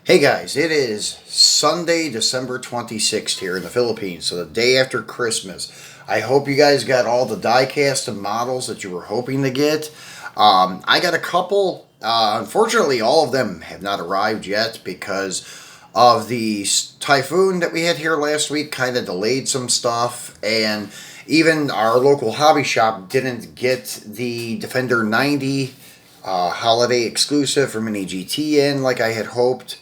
Hey guys, it is Sunday, December 26th here in the Philippines, so the day after Christmas. I hope you guys got all the diecast and models that you were hoping to get. I got a couple. Unfortunately, all of them have not arrived yet because of the typhoon that we had here last week, kind of delayed some stuff, and even our local hobby shop didn't get the Defender 90 holiday exclusive for Mini GT in like I had hoped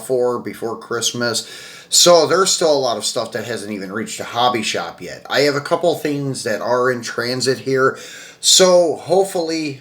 for before Christmas. So there's still a lot of stuff that hasn't even reached a hobby shop yet. I have a couple things that are in transit here. So hopefully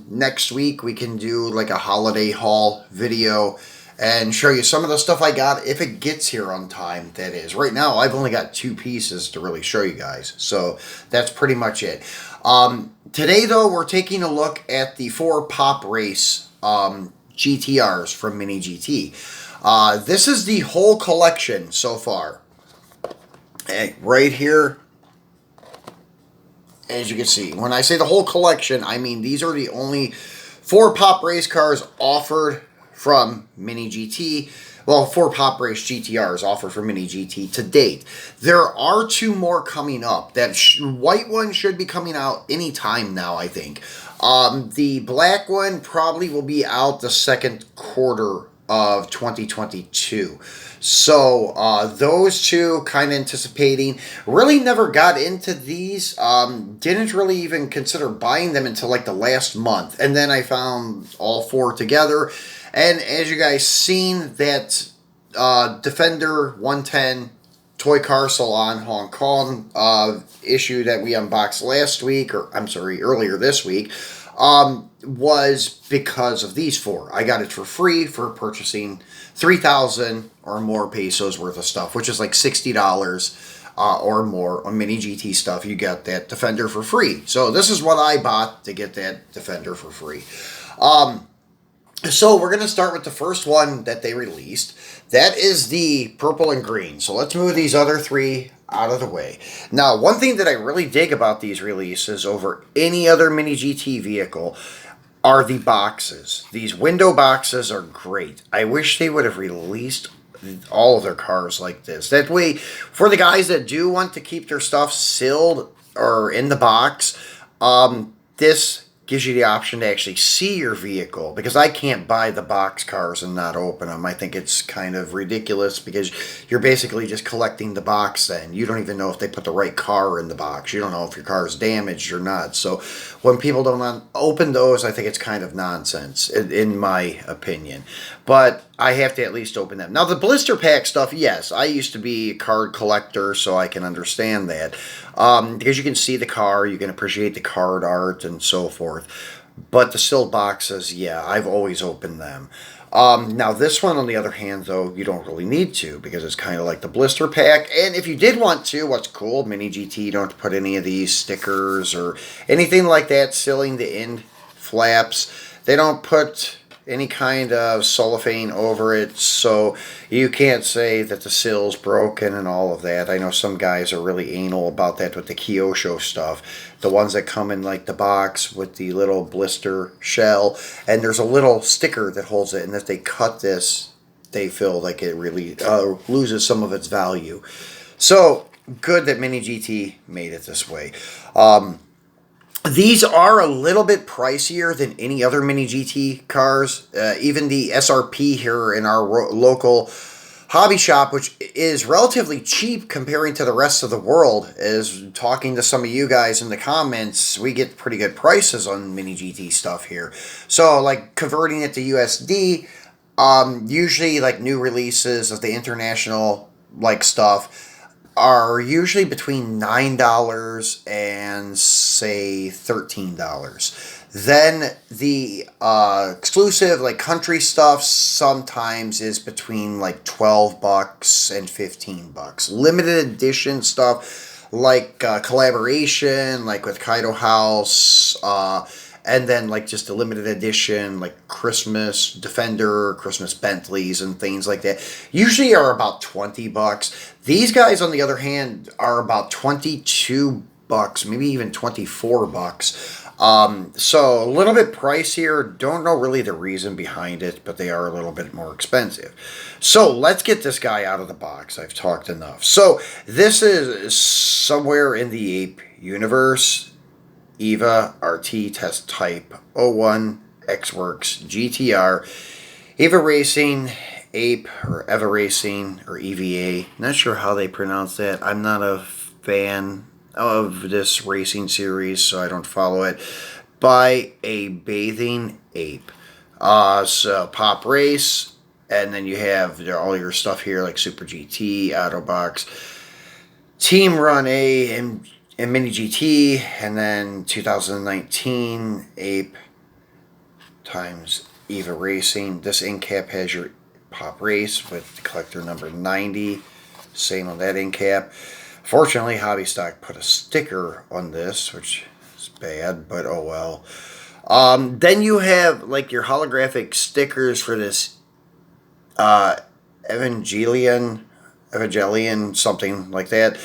next week we can do like a holiday haul video and show you some of the stuff I got if it gets here on time, that is. Right now I've only got two pieces to really show you guys. So that's pretty much it. Today though we're taking a look at the 4 Pop Race GTRs from Mini GT. This is the whole collection so far. Right here, as you can see. When I say the whole collection, I mean these are the only 4 Pop Race cars offered from Mini GT. Well, 4 Pop Race GTRs offered from Mini GT to date. There are 2 more coming up. That white one should be coming out anytime now, I think. The black one probably will be out the second quarter of 2022. So those 2 kind of anticipating. Really never got into these. Didn't really even consider buying them until like the last month. And then I found all 4 together. And as you guys seen, that Defender 110 Toy Car Salon Hong Kong issue that we unboxed last week, or I'm sorry, earlier this week, was because of these 4. I got it for free for purchasing 3,000 or more pesos worth of stuff, which is like $60 or more on Mini GT stuff. You get that Defender for free. So this is what I bought to get that Defender for free. So we're going to start with the first one that they released. That is the purple and green. So let's move these other 3 out of the way. Now, one thing that I really dig about these releases over any other Mini GT vehicle are the boxes. These window boxes are great. I wish they would have released all of their cars like this. That way, for the guys that do want to keep their stuff sealed or in the box, this gives you the option to actually see your vehicle, because I can't buy the box cars and not open them. I think it's kind of ridiculous because you're basically just collecting the box then. You don't even know if they put the right car in the box. You don't know if your car is damaged or not. So when people don't open those, I think it's kind of nonsense, in my opinion. But I have to at least open them. Now, the blister pack stuff, yes, I used to be a card collector, so I can understand that. Because you can see the car, you can appreciate the card art and so forth. But the sealed boxes, yeah, I've always opened them. Now, this one, on the other hand, though, you don't really need to, because it's kind of like the blister pack. And if you did want to, what's cool, Mini GT, you don't have to put any of these stickers or anything like that sealing the end flaps. They don't put any kind of cellophane over it, so you can't say that the seal's broken and all of that. I know some guys are really anal about that with the Kyosho stuff. The ones that come in like the box with the little blister shell, and there's a little sticker that holds it, and if they cut this, they feel like it really loses some of its value. So, good that Mini GT made it this way. These are a little bit pricier than any other Mini GT cars. Even the SRP here in our local hobby shop, which is relatively cheap comparing to the rest of the world, is talking to some of you guys in the comments, we get pretty good prices on Mini GT stuff here. So, like, converting it to USD, usually, like, new releases of the international, like, stuff are usually between $9 and, say, $13. Then the exclusive, like, country stuff sometimes is between, like, $12 and $15. Limited edition stuff, like collaboration, like with Kaido House, and then, like, just a limited edition, like Christmas Defender, Christmas Bentleys, and things like that, usually are about $20. These guys, on the other hand, are about $22, maybe even $24. So a little bit pricier. Don't know really the reason behind it, but they are a little bit more expensive. So let's get this guy out of the box. I've talked enough. So this is somewhere in the ape universe. EVA RT test type 01 X-Works GTR. EVA Racing Ape or EVA Racing or EVA. Not sure how they pronounce that. I'm not a fan of this racing series, so I don't follow it. By a bathing ape. So pop race, and then you have all your stuff here like Super GT, Autobox, Team Run A, and Mini GT, and then 2019 Ape times EVA Racing. This end cap has your pop race with collector number 90. Same on that end cap. Fortunately, Hobby Stock put a sticker on this, which is bad, but oh well. Then you have like your holographic stickers for this Evangelion, something like that.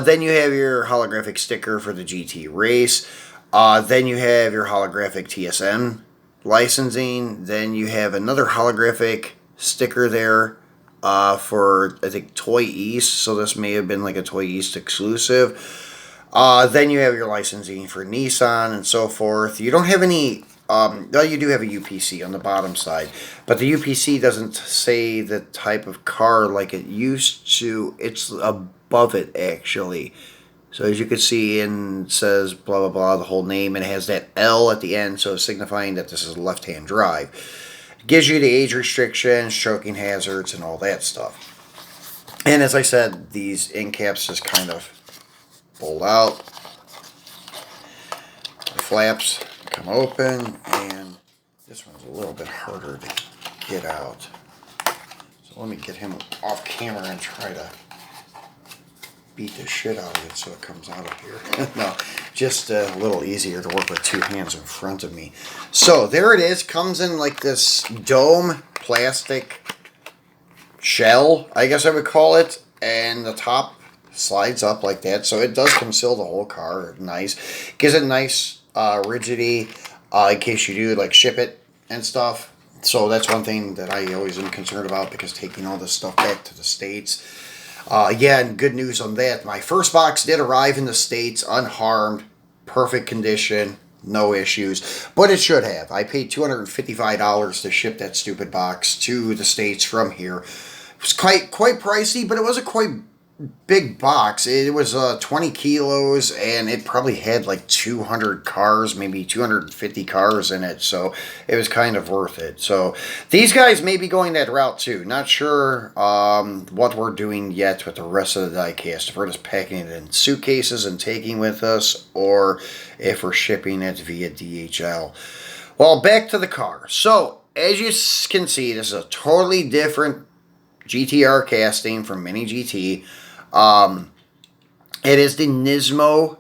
Then you have your holographic sticker for the GT race. Then you have your holographic TSM licensing. Then you have another holographic sticker there for, I think, Toy East. So this may have been like a Toy East exclusive. Then you have your licensing for Nissan and so forth. You don't have any... well, you do have a UPC on the bottom side, but the UPC doesn't say the type of car like it used to. It's above it, actually. So as you can see, it says blah, blah, blah, the whole name, and it has that L at the end, so signifying that this is a left-hand drive. It gives you the age restrictions, choking hazards, and all that stuff. And as I said, these end caps just kind of fold out. The flaps come open, and this one's a little bit harder to get out. So let me get him off camera and try to beat the shit out of it so it comes out of here. No, just a little easier to work with two hands in front of me. So there it is. Comes in like this dome plastic shell, I guess I would call it, and the top slides up like that, so it does conceal the whole car. Nice. Gives it nice rigidity in case you do like ship it and stuff. So that's one thing that I always am concerned about, because taking all this stuff back to the States. Yeah, and good news on that. My first box did arrive in the States unharmed, perfect condition, no issues, but it should have. I paid $255 to ship that stupid box to the States from here. It was quite pricey, but it was a quite big box. It was 20 kilos, and it probably had like 200 cars, maybe 250 cars in it, so it was kind of worth it. So these guys may be going that route too. Not sure what we're doing yet with the rest of the diecast, if we're just packing it in suitcases and taking with us, or if we're shipping it via DHL. Well, back to the car. So as you can see, this is a totally different GTR casting from Mini GT. It is the Nismo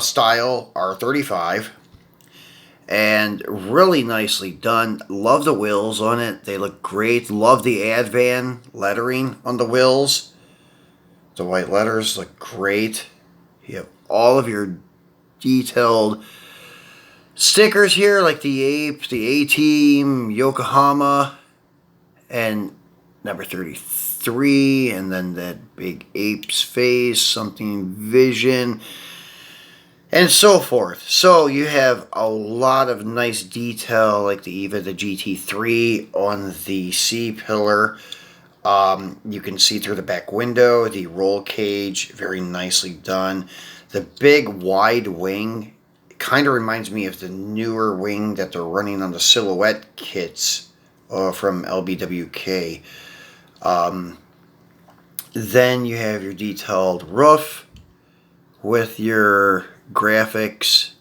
style R35, and really nicely done. Love the wheels on it. They look great. Love the Advan lettering on the wheels. The white letters look great. You have all of your detailed stickers here, like the Ape, the A-Team, Yokohama, and number 33, and then that big ape's face, something vision, and so forth. So you have a lot of nice detail, like the EVA, the GT3 on the C-pillar. You can see through the back window, the roll cage, very nicely done. The big wide wing kind of reminds me of the newer wing that they're running on the Silhouette kits from LBWK. Then you have your detailed roof with your graphics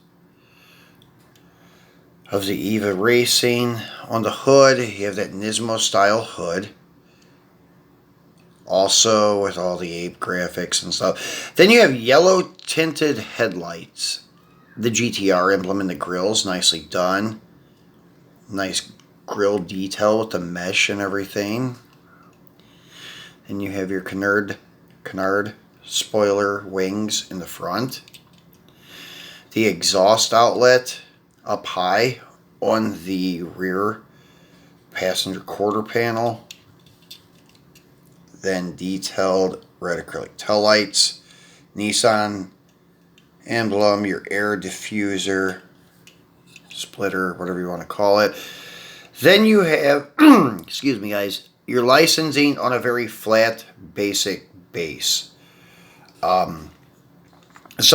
of the EVA Racing. On the hood, you have that Nismo style hood, also with all the Ape graphics and stuff. Then you have yellow tinted headlights. The GTR emblem in the grills, nicely done. Nice grill detail with the mesh and everything. And you have your canard spoiler wings in the front. the exhaust outlet up high on the rear passenger quarter panel. Then detailed red acrylic taillights, Nissan emblem, your air diffuser, splitter, whatever you want to call it. Then you have, excuse me guys, your licensing on a very flat, basic base. Some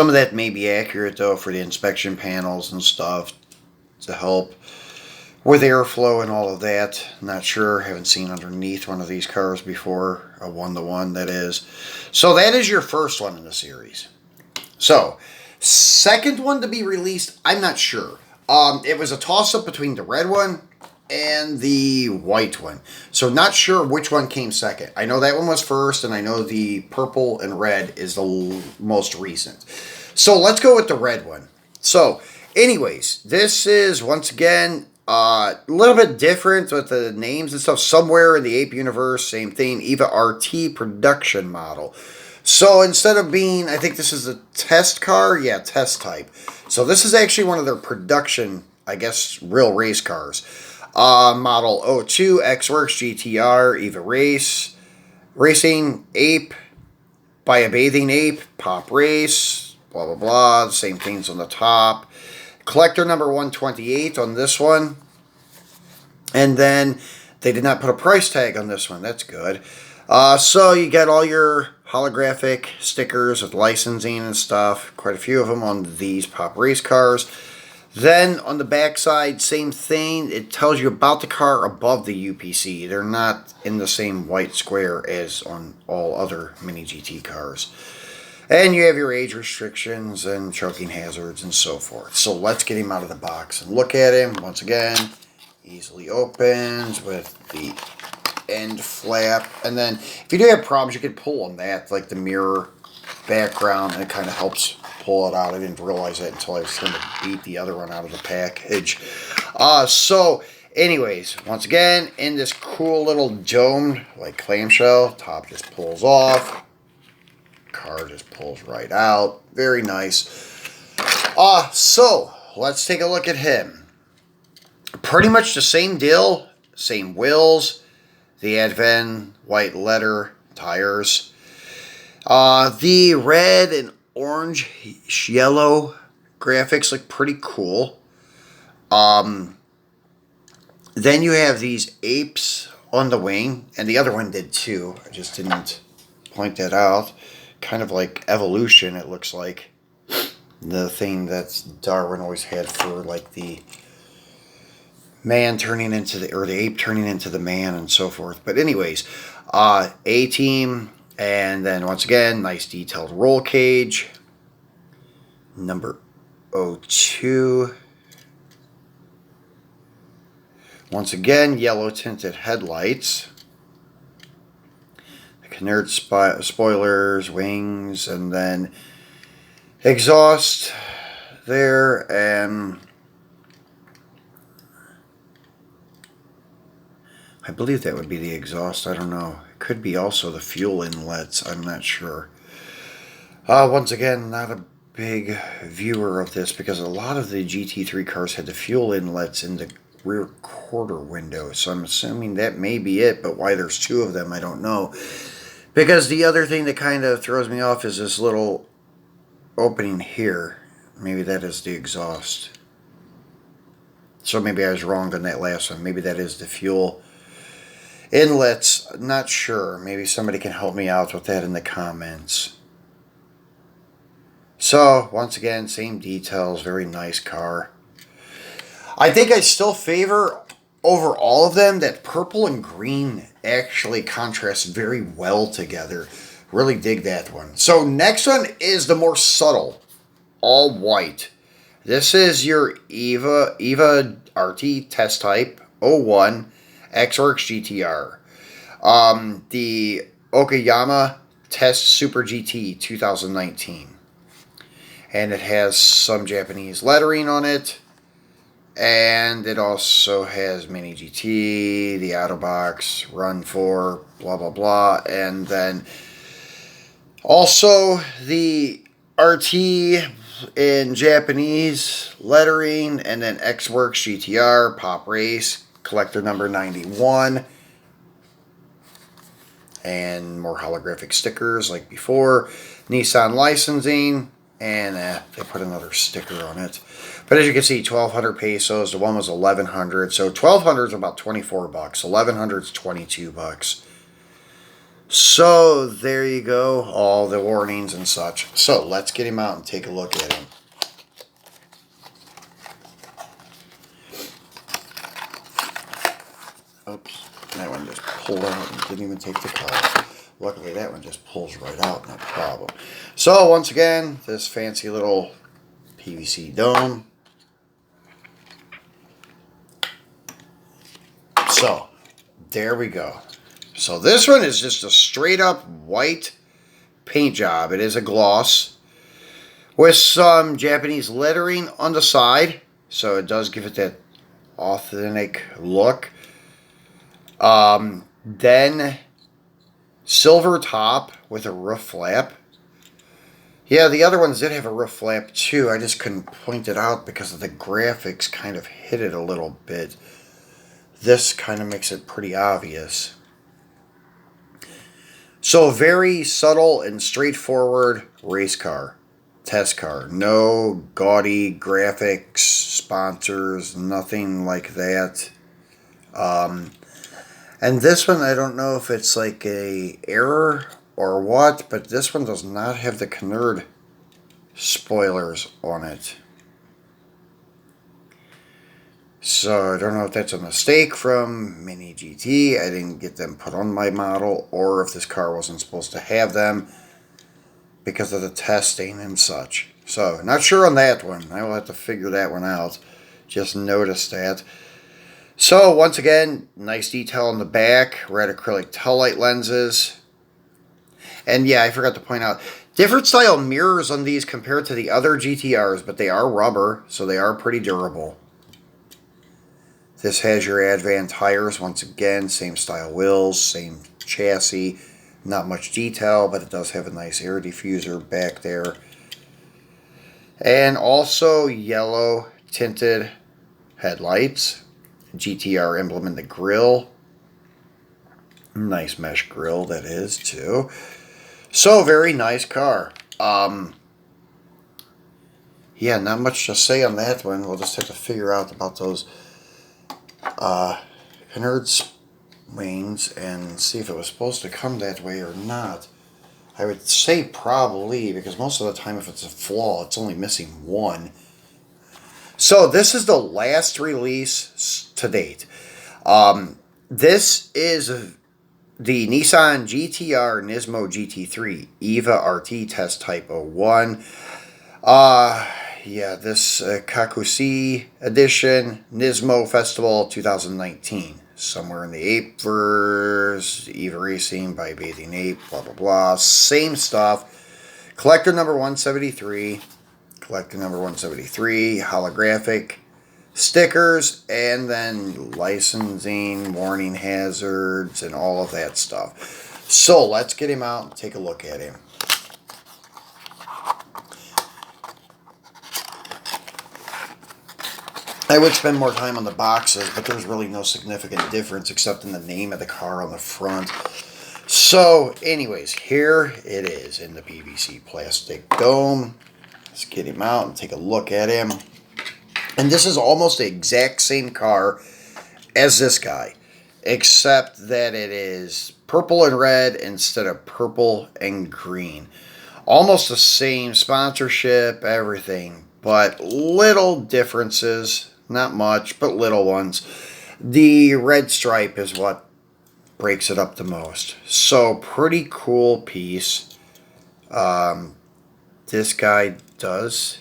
of that may be accurate though for the inspection panels and stuff to help with airflow and all of that. Not sure, haven't seen underneath one of these cars before, a one-to-one that is. So that is your first one in the series. So, second one to be released, I'm not sure. It was a toss-up between the red one and the white one. So not sure which one came second. I know that one was first, and I know the purple and red is the most recent. So let's go with the red one. So anyways, this is, once again, a little bit different with the names and stuff. Somewhere in the Ape universe, same thing, EVA RT production model. So instead of being, I think this is a test car, yeah, test type. So this is actually one of their production, I guess, real race cars. Model 02, X-Works, GTR, EVA Race, Racing, Ape, by a Bathing Ape, Pop Race, blah, blah, blah. Same things on the top. Collector number 128 on this one. And then they did not put a price tag on this one. That's good. So you get all your holographic stickers with licensing and stuff. Quite a few of them on these Pop Race cars. Then on the back side, same thing. It tells you about the car above the UPC. They're not in the same white square as on all other Mini GT cars. And you have your age restrictions and choking hazards and so forth. So let's get him out of the box and look at him. Once again, easily opens with the end flap. And then if you do have problems, you can pull on that, like the mirror background, and it kind of helps pull it out. I didn't realize that until I was trying to beat the other one out of the package. So anyways, once again, in this cool little domed like clamshell, top just pulls off, car just pulls right out. Very nice. So let's take a look at him. Pretty much the same deal, same wheels, the Advent white leather tires. The red and orange yellow graphics look pretty cool. Then you have these apes on the wing, and the other one did too. I just didn't point that out. Kind of like evolution, it looks like. The thing that Darwin always had for like the man turning into the, or the ape turning into the man and so forth. But anyways, A-Team. And then once again, nice detailed roll cage. Number 02. Once again, yellow tinted headlights. The Canard spoilers, wings, and then exhaust there. And I believe that would be the exhaust. I don't know. It could be also the fuel inlets. I'm not sure. Once again, not a big viewer of this because a lot of the GT3 cars had the fuel inlets in the rear quarter window. So I'm assuming that may be it, but why there's two of them, I don't know. Because the other thing that kind of throws me off is this little opening here. Maybe that is the exhaust. So maybe I was wrong on that last one. Maybe that is the fuel inlets. Not sure. Maybe somebody can help me out with that in the comments. So, once again, same details. Very nice car. I think I still favor, over all of them, that purple and green actually contrast very well together. Really dig that one. So, next one is the more subtle. All white. This is your EVA RT test type 01 X-Works GTR. The Okayama Test Super GT 2019. And it has some Japanese lettering on it. And it also has Mini GT, the Autobox, Run 4, blah, blah, blah. And then also the RT in Japanese lettering, and then X-Works GTR, Pop Race, collector number 91. And more holographic stickers like before. Nissan licensing, and they put another sticker on it. But as you can see, 1,200 pesos. The one was 1,100. So 1,200 is about 24 bucks. 1,100 is 22 bucks. So there you go. All the warnings and such. So let's get him out and take a look at him. Oops. That one just pulled out and didn't even take the car. Luckily, that one just pulls right out, no problem. So, once again, this fancy little PVC dome. So, there we go. So, this one is just a straight up white paint job. It is a gloss with some Japanese lettering on the side. So, it does give it that authentic look. Then silver top with a roof flap. Yeah, the other ones did have a roof flap too. I just couldn't point it out because of the graphics kind of hid it a little bit. This kind of makes it pretty obvious. So very subtle and straightforward race car. Test car. No gaudy graphics, sponsors, nothing like that. And this one, I don't know if it's like a error or what, but this one does not have the Canard spoilers on it. So I don't know if that's a mistake from Mini GT. I didn't get them put on my model, or if this car wasn't supposed to have them because of the testing and such. So not sure on that one. I will have to figure that one out. Just noticed that. So, once again, nice detail on the back, red acrylic taillight lenses. And yeah, I forgot to point out, different style mirrors on these compared to the other GTRs, but they are rubber, so they are pretty durable. This has your Advan tires, once again, same style wheels, same chassis, not much detail, but it does have a nice air diffuser back there. And also yellow tinted headlights. GTR emblem in the grill. Nice mesh grill that is too. So very nice car. Yeah, not much to say on that one. We'll just have to figure out about those Canard wings and see if it was supposed to come that way or not. I would say probably, because most of the time if it's a flaw, it's only missing one. So this is the last release to date. This is the Nissan GTR Nismo GT3 EVA RT Test Type 01. Yeah, this Kakusi edition Nismo Festival 2019. Somewhere in the Ape verse, EVA Racing by Bathing Ape, blah blah blah. Same stuff. Collector number 173. Collector number 173, holographic stickers, and then licensing, warning hazards, and all of that stuff. So let's get him out and take a look at him. I would spend more time on the boxes, but there's really no significant difference except in the name of the car on the front. So anyways, here it is in the PVC plastic dome. Let's get him out and take a look at him. And this is almost the exact same car as this guy, except that it is purple and red instead of purple and green. Almost the same sponsorship, everything, but little differences. Not much, but little ones. The red stripe is what breaks it up the most. So, pretty cool piece. This guy does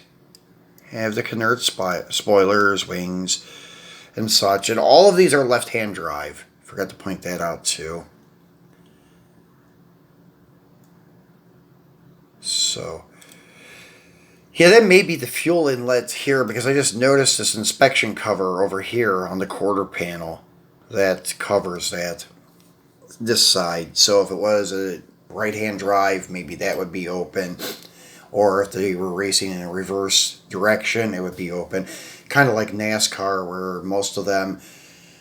have the Canard spoilers, wings, and such. And all of these are left-hand drive. Forgot to point that out too. So, yeah, that may be the fuel inlets here because I just noticed this inspection cover over here on the quarter panel that covers that, this side. So if it was a right-hand drive, maybe that would be open. or if they were racing in a reverse direction, it would be open. Kind of like NASCAR, where most of them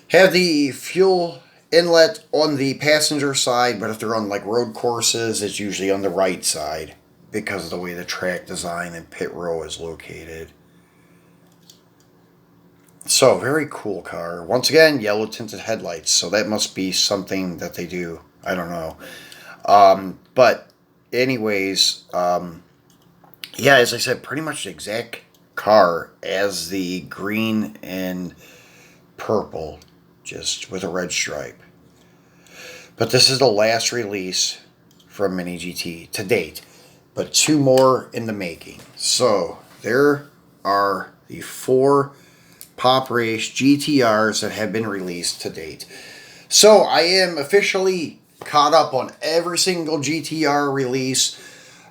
have the fuel inlet on the passenger side, but if they're on like road courses, it's usually on the right side because of the way the track design and pit row is located. So, very cool car. Once again, yellow tinted headlights, so that must be something that they do. I don't know. But, anyways, yeah, as I said, pretty much the exact car as the green and purple, just with a red stripe. But this is the last release from Mini GT to date, but 2 more in the making. So there are the 4 Pop Race GTRs that have been released to date. So I am officially caught up on every single GTR release,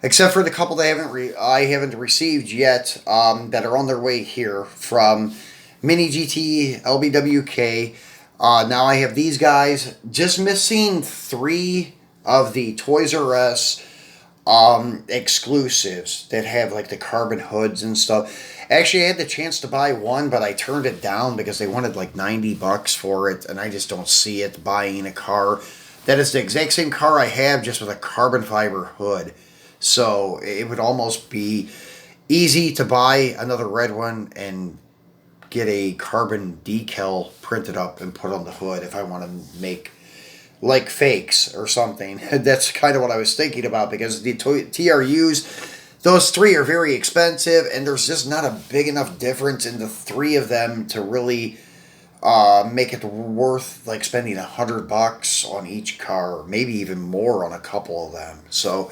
except for the couple that I haven't received yet, that are on their way here from Mini GT, LBWK. Now I have these guys, just missing 3 of the Toys R Us exclusives that have like the carbon hoods and stuff. Actually, I had the chance to buy one, but I turned it down because they wanted like $90 for it, and I just don't see it buying a car that is the exact same car I have, just with a carbon fiber hood. So it would almost be easy to buy another red one and get a carbon decal printed up and put on the hood if I want to make like fakes or something. That's kind of what I was thinking about, because the TRUs, those 3 are very expensive, and there's just not a big enough difference in the 3 of them to really make it worth like spending $100 on each car, maybe even more on a couple of them. So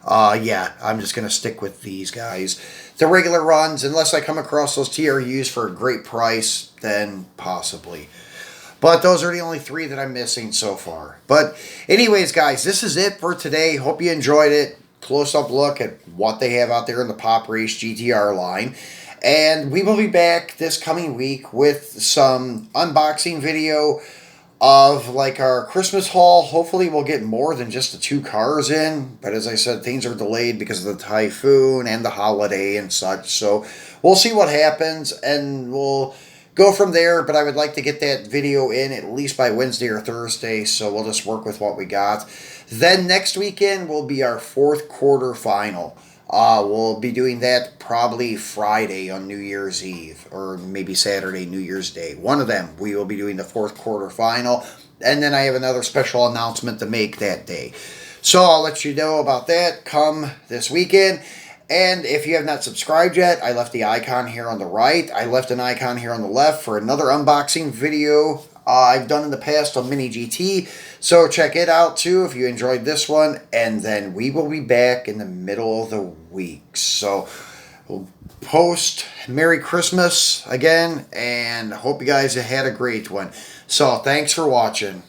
yeah, I'm just going to stick with these guys. The regular runs, unless I come across those TRUs for a great price, then possibly. But those are the only 3 that I'm missing so far. But anyways, guys, this is it for today. Hope you enjoyed it. Close-up look at what they have out there in the Pop Race GTR line. And we will be back this coming week with some unboxing video of like our Christmas haul. Hopefully we'll get more than just the 2 cars in, but as I said, things are delayed because of the typhoon and the holiday and such, so we'll see what happens and we'll go from there. But I would like to get that video in at least by Wednesday or Thursday, so we'll just work with what we got. Then next weekend will be our 4th quarter final. We'll be doing that probably Friday on New Year's Eve, or maybe Saturday, New Year's Day. One of them, we will be doing the 4th quarter final, and then I have another special announcement to make that day. So I'll let you know about that come this weekend. And if you have not subscribed yet, I left the icon here on the right. I left an icon here on the left for another unboxing video I've done in the past on Mini GT. So check it out too if you enjoyed this one. And then we will be back in the middle of the week. So we'll post Merry Christmas again, and hope you guys had a great one. So thanks for watching.